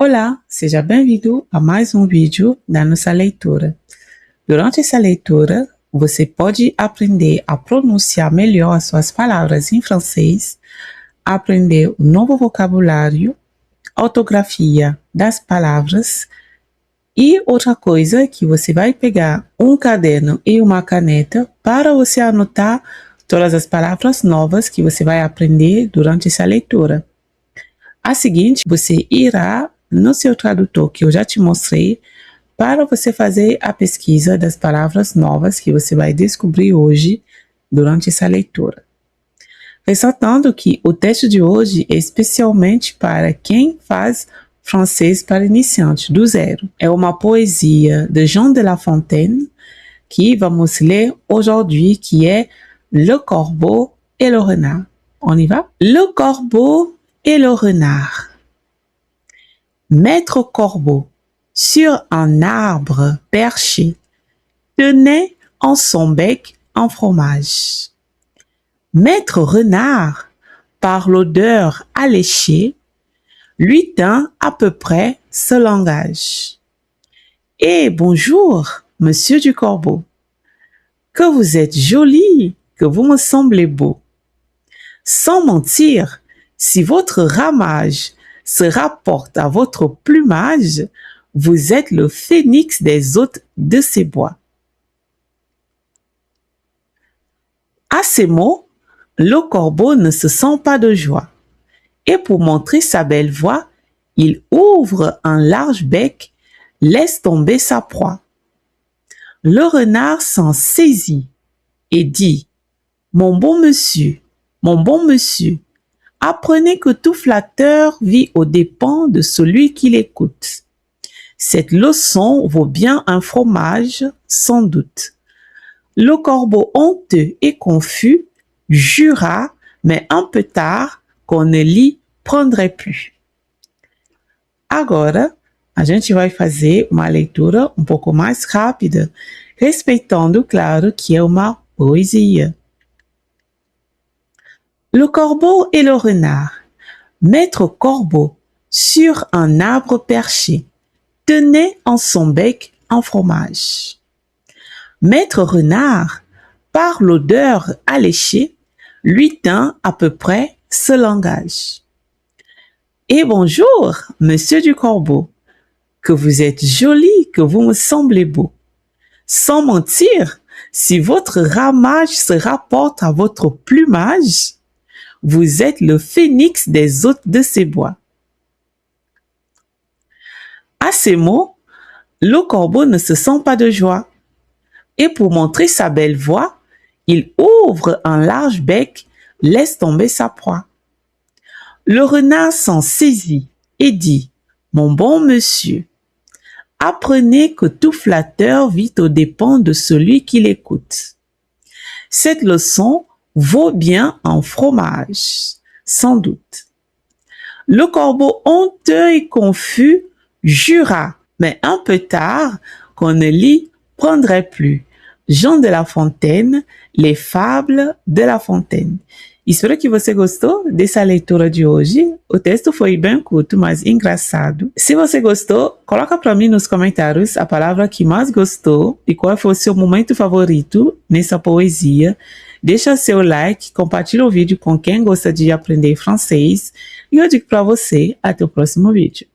Olá, seja bem-vindo a mais um vídeo da nossa leitura. Durante essa leitura, você pode aprender a pronunciar melhor as suas palavras em francês, aprender um novo vocabulário, ortografia das palavras e outra coisa que você vai pegar um caderno e uma caneta para você anotar todas as palavras novas que você vai aprender durante essa leitura. A seguinte, você irá no seu tradutor que eu já te mostrei para você fazer a pesquisa das palavras novas que você vai descobrir hoje durante essa leitura. Ressaltando que o texto de hoje é especialmente para quem faz francês para iniciantes do zero. É uma poesia de Jean de La Fontaine que vamos ler aujourd'hui, qui est Le Corbeau et le Renard. On y va? Le Corbeau et le Renard. Maître Corbeau, sur un arbre perché, tenait en son bec un fromage. Maître Renard, par l'odeur alléchée, lui tint à peu près ce langage. « Eh, bonjour, monsieur du Corbeau, que vous êtes joli, que vous me semblez beau. Sans mentir, si votre ramage se rapporte à votre plumage, vous êtes le phénix des hôtes de ces bois. » À ces mots, le corbeau ne se sent pas de joie, et pour montrer sa belle voix, il ouvre un large bec, laisse tomber sa proie. Le renard s'en saisit et dit « Mon bon monsieur, apprenez que tout flatteur vit aux dépens de celui qui l'écoute. Cette leçon vaut bien un fromage, sans doute. » Le corbeau honteux et confus jura, mais un peu tard, qu'on ne l'y prendrait plus. Agora, a gente vai fazer uma leitura um pouco mais rápida, respeitando, claro, que é uma poesia. Le corbeau et le renard. Maître Corbeau, sur un arbre perché, tenait en son bec un fromage. Maître Renard, par l'odeur alléchée, lui tint à peu près ce langage. « Et bonjour, monsieur du Corbeau, que vous êtes joli, que vous me semblez beau. Sans mentir, si votre ramage se rapporte à votre plumage, vous êtes le phénix des hôtes de ces bois. » À ces mots, le corbeau ne se sent pas de joie. Et pour montrer sa belle voix, il ouvre un large bec, laisse tomber sa proie. Le renard s'en saisit et dit « Mon bon monsieur, apprenez que tout flatteur vit aux dépens de celui qui l'écoute. Cette leçon vaut bien un fromage, sans doute. » Le corbeau honteux et confus jura, mais un peu tard, qu'on ne l'y prendrait plus. Jean de La Fontaine, Les Fables de La Fontaine. Espero que você gostou dessa leitura de hoje. O texto foi bem curto, mas engraçado. Se você gostou, coloca para mim nos comentários a palavra que mais gostou e qual foi o seu momento favorito nessa poesia. Deixa seu like, compartilha o vídeo com quem gosta de aprender francês e eu digo para você até o próximo vídeo.